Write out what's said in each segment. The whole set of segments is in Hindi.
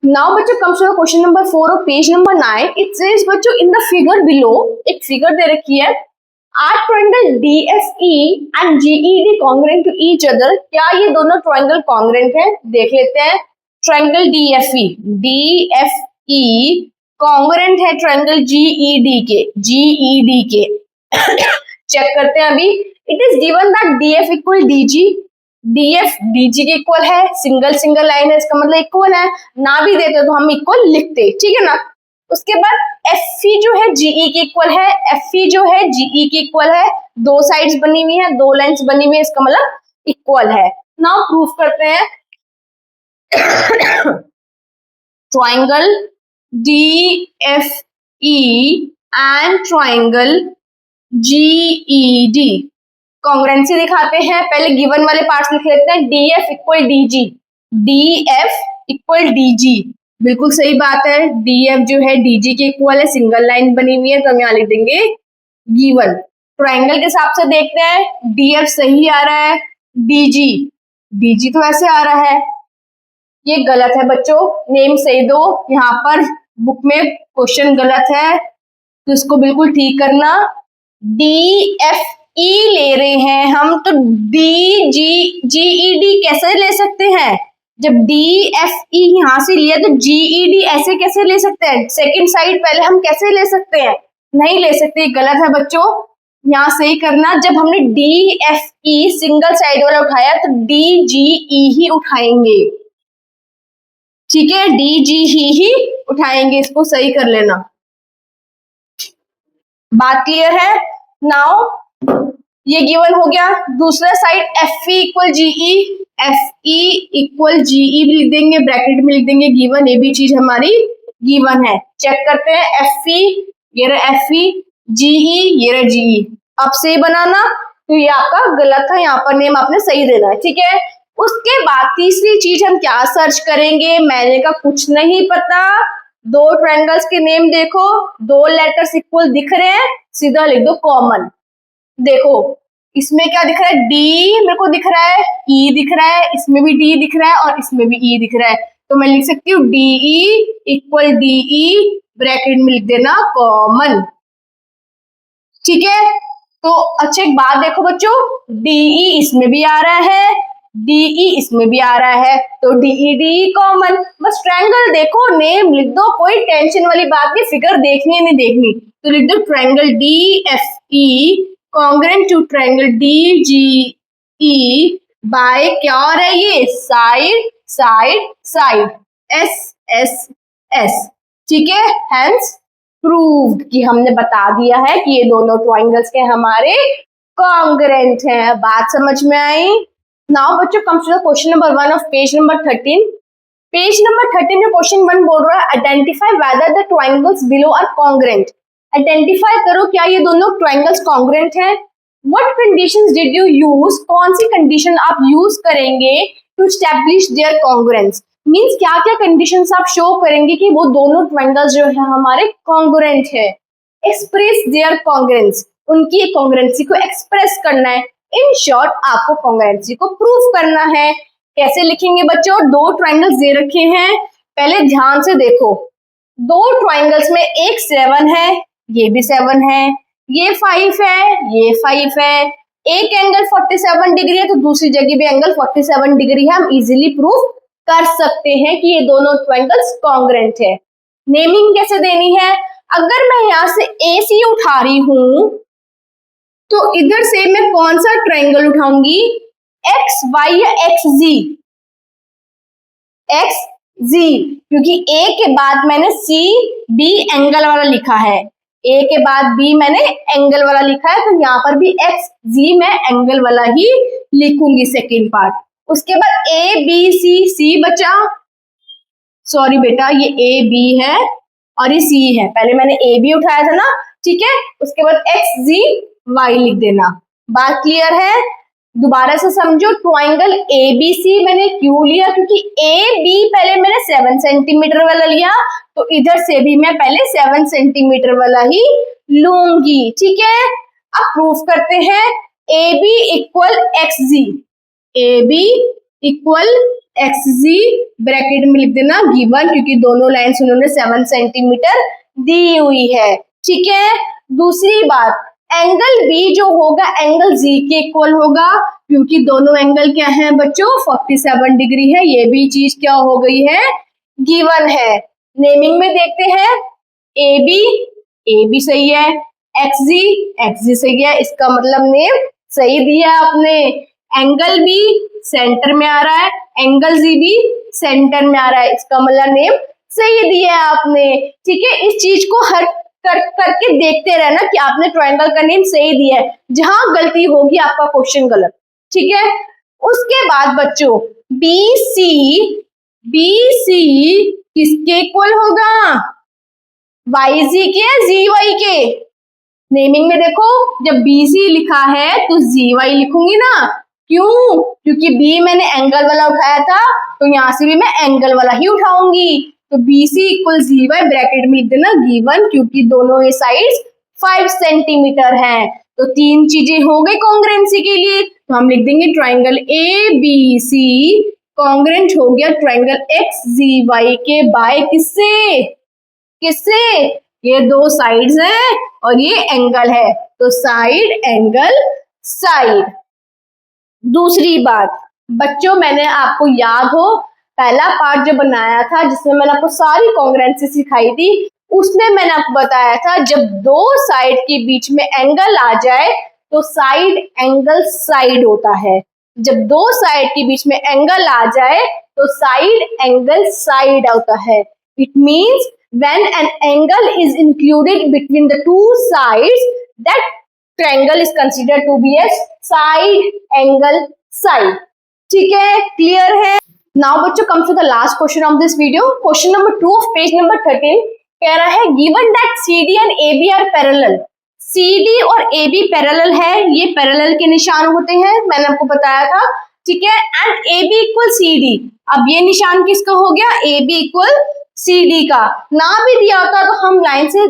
नाउ बच्चों comes to question number 4 of page number 9. It says बच्चों इन द फिगर बिलो, एक फिगर दे रखी है. Are triangle DFE and GED congruent to each other. क्या ये दोनों ट्रायंगल कॉन्ग्रुएंट है? देख लेते हैं. ट्रायंगल DFE कॉन्ग्रुएंट है ट्रायंगल GED के. चेक करते हैं अभी. It is given that DF equal DG. DF DG के इक्वल है. सिंगल सिंगल लाइन है, इसका मतलब इक्वल है. ना भी देते तो हम इक्वल लिखते, ठीक है ना. उसके बाद FE जो है GE के इक्वल है. FE जो है GE के इक्वल है. दो साइड्स बनी हुई है, दो लाइंस बनी हुई है, इसका मतलब इक्वल है. नाउ प्रूफ करते हैं. Triangle DFE and triangle GED congruency दिखाते हैं. पहले गिवन वाले पार्ट्स लिख लेते हैं. DF equal DG. DF equal DG बिल्कुल सही बात है. DF जो है DG के इक्वल है, सिंगल लाइन बनी हुई है, तो हम यहाँ लिख देंगे गिवन. ट्रायंगल के हिसाब से देखते हैं. DF सही आ रहा है. DG तो ऐसे आ रहा है. ये गलत है बच्चों. नेम सही दो. यहाँ पर बुक में क्वेश्चन गलत है, तो इसको बिल्कुल ठीक करना. DFE ले रहे हैं हम, तो GED कैसे ले सकते हैं? जब DFE यहां से लिया तो GED ऐसे कैसे ले सकते हैं? सेकंड साइड पहले हम कैसे ले सकते हैं? नहीं ले सकते, गलत है बच्चों. यहां सही करना. जब हमने DFE सिंगल साइड वाला उठाया तो DGE ही उठाएंगे, ठीक है. DGE ही उठाएंगे. इसको सही कर लेना. बात क्लियर है? नाउ ये गिवन हो गया. दूसरा side FE equal GE. FE equal GE भी लिख देंगे, ब्रैकेट में लिख देंगे गिवन. ये भी चीज हमारी गिवन है. चेक करते हैं. FE ये रहा FE, GE ये रहा GE. अब सही बनाना. तो ये आपका गलत था, यहाँ पर नेम आपने सही देना है, ठीक है. उसके बाद तीसरी चीज हम क्या सर्च करेंगे? मैंने का कुछ नहीं पता. दो ट्रायंगल्स के नेम देखो, दो लेटर्स इक्वल दिख रहे हैं, सीधा लिख दो कॉमन. देखो इसमें क्या दिख रहा है? D मेरे को दिख रहा है, E दिख रहा है, इसमें भी D दिख रहा है और इसमें भी E दिख रहा है. तो मैं लिख सकती हूँ DE इक्वल DE, ब्रैकेट में लिख देना कॉमन, ठीक है. तो अच्छा एक बात देखो बच्चों, DE इसमें भी आ रहा है, DE इसमें भी आ रहा है, तो DE कॉमन. बस ट्रायंगल देखो, नेम लिख दो, कोई टेंशन वाली बात नहीं. फिगर देखनी है नहीं देखनी, तो लिख दो triangle DFE congruent to triangle DGE by क्या हो रहा है? ये साइड साइड साइड SSS, ठीक है. हेंस प्रूव्ड कि हमने बता दिया है कि ये दोनों ट्रायंगल्स के हमारे कॉन्ग्रुएंट हैं. बात समझ में आई? नाउ बच्चों comes to the question number 1 of page number 13. Page number 13 में क्वेश्चन 1 बोल रहा है identify whether the triangles below are congruent. Identify करो क्या ये दोनों ट्रायंगल्स कॉन्ग्रुएंट हैं. What conditions did you use? कौन सी कंडीशन आप यूज करेंगे to establish their congruence? Means क्या क्या कंडीशंस आप शो करेंगे कि वो दोनों ट्रायंगल्स जो है हमारे कॉन्ग्रुएंट है. एक्सप्रेस देयर कॉन्ग्रुएंस, उनकी कॉन्ग्रुएंसी को एक्सप्रेस करना है. इन शॉर्ट आपको कॉन्ग्रुएंसी को प्रूफ करना है. कैसे लिखेंगे बच्चों? दो ट्रायंगल्स दे रखे हैं, पहले ध्यान से देखो. दो ट्रायंगल्स में एक 7 है, ये भी 7 है, ये 5 है, ये 5 है. एक एंगल 47 डिग्री है तो दूसरी जगह भी एंगल 47 डिग्री है. हम इजीली प्रूफ कर सकते हैं कि ये दोनों ट्रायंगल्स कॉन्ग्रुएंट है. नेमिंग कैसे देनी है? अगर मैं यहां से AC उठा रही हूं तो इधर से मैं कौन सा ट्रायंगल उठाऊंगी? XY या XZ? XZ, क्योंकि A के बाद मैंने CB एंगल वाला लिखा है, A के बाद B मैंने एंगल वाला लिखा है, तो यहाँ पर भी XZ मैं एंगल वाला ही लिखूंगी सेकेंड पार्ट. उसके बाद ABCC बचा. सॉरी बेटा, ये AB है और ये C है. पहले मैंने AB उठाया था ना, ठीक है. उसके बाद XZY लिख देना. बात क्लियर है? दोबारा से समझो. ट्रायंगल ABC मैंने क्यों लिया? क्योंकि AB पहले मैंने 7 सेंटीमीटर वाला लिया, तो इधर से भी मैं पहले 7 सेंटीमीटर वाला ही लूंगी, ठीक है. अब प्रूफ करते हैं. AB equal XZ, AB equal X Z bracket में लिख देना गिवन, क्योंकि दोनों लाइन्स उन्होंने 7 सेंटीमीटर दी हुई है। ठीक है, दूसरी बात, एंगल बी जो होगा एंगल जी के इक्वल होगा, क्योंकि दोनों एंगल क्या है बच्चों 47 डिग्री है। ये भी चीज क्या हो गई है, गिवन है। नेमिंग में देखते हैं, ए बी सही है, एक्स जी सही है, इसका मतलब नेम सही दिया आपने। एंगल बी सेंटर में आ रहा है, एंगल जी भी सेंटर में आ रहा है, इसका मतलब नेम सही दिया आपने। ठीक है, इस चीज को हर करके देखते रहना कि आपने ट्रायंगल का नेम सही दिया है, जहां गलती होगी आपका क्वेश्चन गलत। ठीक है, उसके बाद बच्चों बी सी किसके इक्वल होगा, वाई जी के, जी वाई के। नेमिंग में देखो, जब बी सी लिखा है तो जी वाई लिखूंगी ना, क्यों, क्योंकि बी मैंने एंगल वाला उठाया था, तो यहां से भी मैं एंगल वाला ही उठाऊंगी। तो बी सी इक्वल जी वाई ब्रैकेट में लिख देना गिवन, क्योंकि दोनों ये साइड्स 5 सेंटीमीटर हैं। तो तीन चीजें हो गई कॉन्ग्रुएंसी के लिए, तो हम लिख देंगे triangle A B C congruent हो गया ट्राइंगल एक्स जी वाई के बाय किससे, ये दो साइड्स हैं और ये एंगल है, तो साइड एंगल साइड। दूसरी बात बच्चों, मैंने आपको याद हो पहला पार्ट जो बनाया था जिसमें मैंने आपको सारी कॉन्ग्रुएंसी सिखाई थी, उसमें मैंने आपको बताया था जब दो साइड के बीच में एंगल आ जाए तो साइड एंगल साइड होता है। जब दो साइड के बीच में एंगल आ जाए तो साइड एंगल साइड होता है। It means when an angle is included between the two sides, that triangle is considered to be a side angle side. ठीक है, क्लियर है। नाउ बच्चों come to the last question of this video, question number 2 of page number 13 कह रहा है given that CD and AB are parallel. CD और AB पैरेलल है, ये पैरेलल के निशान होते हैं, मैंने आपको बताया था। ठीक है, एंड AB इक्वल CD, अब ये निशान किसका हो गया, AB इक्वल CD का। ना भी दिया होता तो हम लाइन से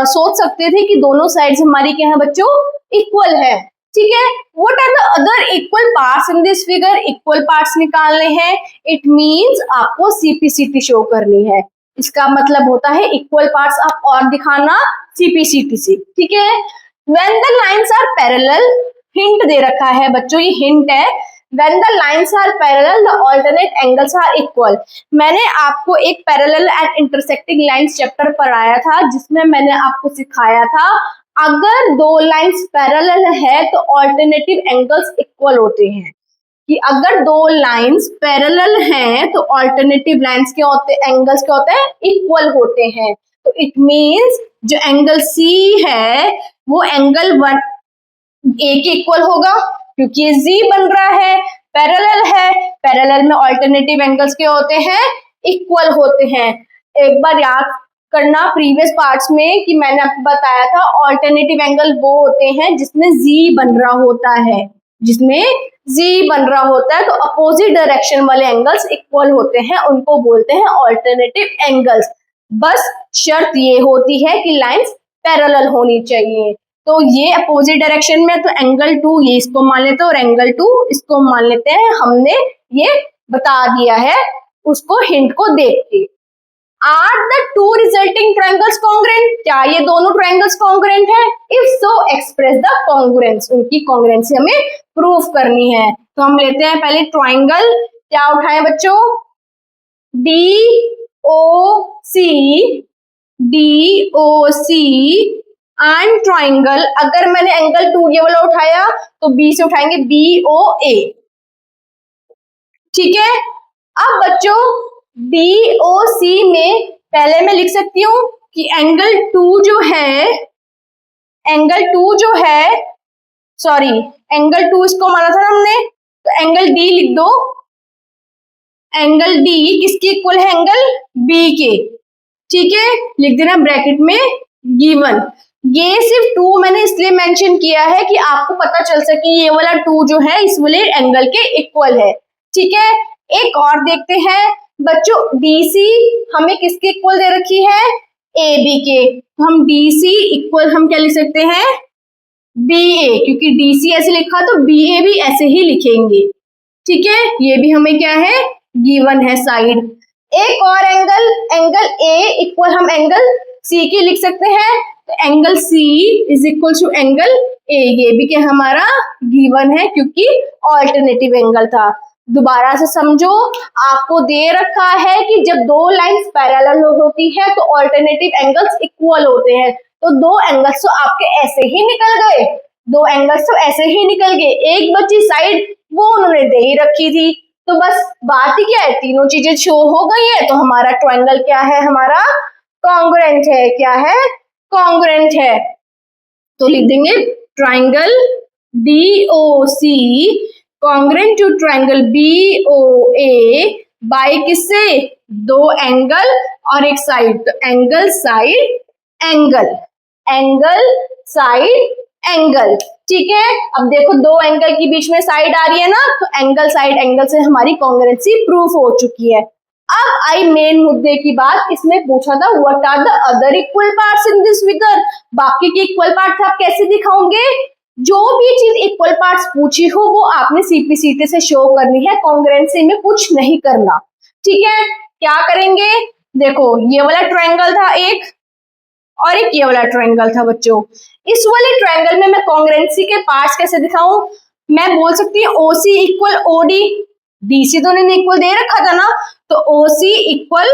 सोच सकते थे कि दोनों साइड्स हमारी क्या है बच्चों, इक्वल है। ठीक है, what are the other equal parts in this figure, equal parts निकालने हैं। इट मींस आपको CPCT शो करनी है, इसका मतलब होता है इक्वल पार्ट्स आप और दिखाना CPCT से। ठीक है, when the lines are parallel, hint दे रखा है बच्चों, ये हिंट है। When the lines are parallel, the alternate angles are equal. मैंने आपको एक parallel and intersecting lines chapter पढ़ाया था, जिसमें मैंने आपको सिखाया था अगर दो लाइंस पैरेलल है तो ऑल्टरनेटिव एंगल्स इक्वल होते हैं, कि अगर दो लाइंस पैरेलल हैं तो ऑल्टरनेटिव लाइंस के होते एंगल्स क्या होते हैं, इक्वल होते हैं। तो इट मींस जो एंगल C है वो एंगल A के इक्वल होगा, क्योंकि Z बन रहा है, पैरेलल है, पैरेलल में ऑल्टरनेटिव एंगल्स के होते हैं, इक्वल होते हैं। एक बार याद करना प्रीवियस पार्ट्स में कि मैंने आपको बताया था ऑल्टरनेटिव एंगल वो होते हैं जिसमें Z बन रहा होता है, जिसमें Z बन रहा होता है तो अपोजिट डायरेक्शन वाले एंगल्स इक्वल होते हैं, उनको बोलते हैं ऑल्टरनेटिव एंगल्स। बस शर्त ये होती है कि लाइंस पैरेलल होनी चाहिए। तो ये अपोजिट डायरेक्शन में, तो एंगल 2 ये इसको मान लेते हैं और एंगल 2 इसको मान लेते हैं, हमने ये बता दिया है उसको हिंट को देख के। Are the two resulting triangles congruent, क्या ये दोनों ट्रायंगल्स कॉन्ग्रुएंट है, if so express the congruence, उनकी कॉन्ग्रुएंसी हमें प्रूफ करनी है। तो हम लेते हैं पहले ट्रायंगल, क्या उठाए बच्चों, DOC एंड ट्राइंगल। अगर मैंने एंगल 2 ये वाला उठाया तो B से उठाएंगे BOA। ठीक है, अब बच्चों DOC में पहले मैं लिख सकती हूँ कि एंगल 2 जो है सॉरी एंगल 2 इसको माना था हमने, तो एंगल D लिख दो। एंगल D किसके इक्वल है, एंगल B के। ठीक है, लिख देना ब्रैकेट में गिवन। ये सिर्फ 2 मैंने इसलिए मेंशन किया है कि आपको पता चल सके ये वाला 2 जो है इस वाले एंगल के इक्वल है। ठीक है, एक और देखते हैं बच्चों, DC हमें किसके इक्वल दे रखी है, AB के। तो हम DC इक्वल हम क्या लिख सकते हैं, BA, क्योंकि DC ऐसे लिखा तो BA भी ऐसे ही लिखेंगे। ठीक है, ये भी हमें क्या है, गिवन है साइड। एक और एंगल, एंगल ए इक्वल हम एंगल सी के लिख सकते हैं, तो angle C is equal to angle A, ये भी क्या हमारा गिवन है क्योंकि ऑल्टरनेटिव एंगल था। दोबारा से समझो, आपको दे रखा है कि जब दो लाइंस पैरेलल होती है तो ऑल्टरनेटिव एंगल्स इक्वल होते हैं, तो दो एंगल्स तो आपके ऐसे ही निकल गए, दो एंगल्स तो ऐसे ही निकल गए, एक बची साइड वो उन्होंने दे ही रखी थी, तो बस बात ही क्या है, तीनों चीजें शो हो गई है, तो हमारा ट्रायंगल क्या है, हमारा कॉन्ग्रुएंट है, क्या है, कॉन्ग्रुएंट है। तो लिख देंगे triangle DOC congruent to triangle BOA by किससे, दो एंगल और एक साइड, तो angle side angle, angle side angle. ठीक है, अब देखो दो एंगल के बीच में साइड आ रही है ना, तो एंगल साइड एंगल से हमारी कॉन्ग्रुएंसी प्रूफ हो चुकी है। अब आई मेन मुद्दे की बात, इसमें पूछा था what are the other equal parts in this figure, बाकी के इक्वल पार्ट्स आप कैसे दिखाओगे, जो भी चीज इक्वल पार्ट्स पूछी हो वो आपने CPCT से शो करनी है, कॉन्ग्रुएंसी में कुछ नहीं करना। ठीक है, क्या करेंगे, देखो ये वाला ट्रायंगल था एक, और एक ये वाला ट्रायंगल था बच्चों, इस वाले ट्रायंगल में मैं कॉन्ग्रुएंसी के पार्ट्स कैसे दिखाऊं, मैं बोल सकती हूँ OC इक्वल OD, DC तो उन्होंने इक्वल दे रखा था ना, तो OC इक्वल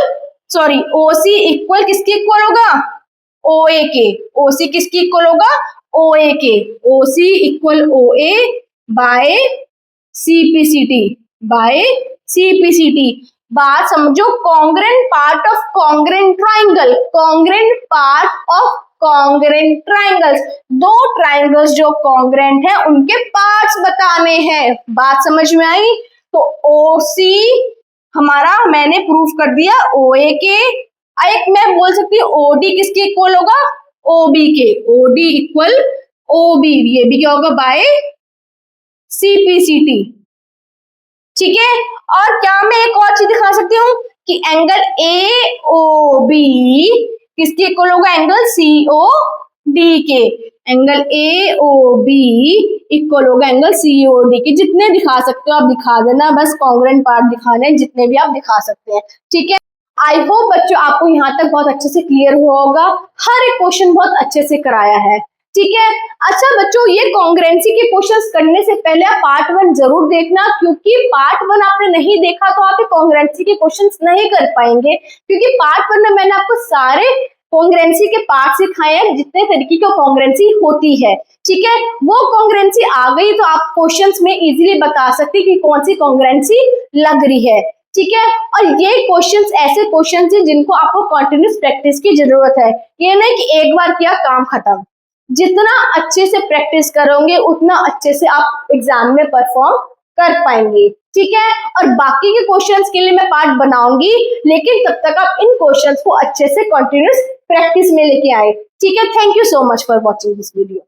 किसके इक्वल होगा, OA के, OC किसकी इक्वल होगा, OA के, OC equal OA by CPCT। बात समझो, congruent part of congruent triangle, congruent part of congruent triangles, दो ट्रायंगल्स जो कॉन्ग्रुएंट है उनके पार्ट्स बताने हैं, बात समझ में आई। तो OC हमारा मैंने प्रूफ कर दिया OA के, एक मैं बोल सकती हूँ OD किसके इक्वल होगा, OB के, OD इक्वल OB, ये भी क्या होगा, बाय CPCT। ठीक है, और क्या मैं एक और चीज दिखा सकती हूँ कि एंगल AOB किसके इक्वल होगा, एंगल COD के, एंगल AOB इक्वल होगा एंगल COD के, जितने दिखा सकते हो आप दिखा देना, बस कॉन्ग्रुएंट पार्ट दिखाने जितने भी आप दिखा सकते हैं। ठीक है, आई होप बच्चों आपको यहाँ तक बहुत अच्छे से क्लियर हुआ होगा, हर एक क्वेश्चन बहुत अच्छे से कराया है। ठीक है, अच्छा बच्चों, ये कॉन्ग्रुएंसी के क्वेश्चंस करने से पहले आप पार्ट 1 जरूर देखना, क्योंकि पार्ट 1 आपने नहीं देखा तो आप कॉन्ग्रुएंसी के क्वेश्चंस नहीं कर पाएंगे, क्योंकि पार्ट 1 में मैंने आपको सारे कॉन्ग्रुएंसी के पार्ट सिखाए हैं, जितने तरीके की कॉन्ग्रुएंसी होती है। ठीक है, वो कॉन्ग्रुएंसी आ गई तो आप क्वेश्चंस में इजीली बता सकते कि कौन सी कॉन्ग्रुएंसी लग रही है। ठीक है, और ये क्वेश्चंस ऐसे क्वेश्चंस हैं जिनको आपको कंटिन्यूस प्रैक्टिस की जरूरत है, ये नहीं कि एक बार किया काम खत्म, जितना अच्छे से प्रैक्टिस करोगे उतना अच्छे से आप एग्जाम में परफॉर्म कर पाएंगे। ठीक है, और बाकी के क्वेश्चंस के लिए मैं पार्ट बनाऊंगी, लेकिन तब तक आप इन क्वेश्चंस को अच्छे से कंटिन्यूस प्रैक्टिस में लेके आए। ठीक है, thank you so much for watching this video.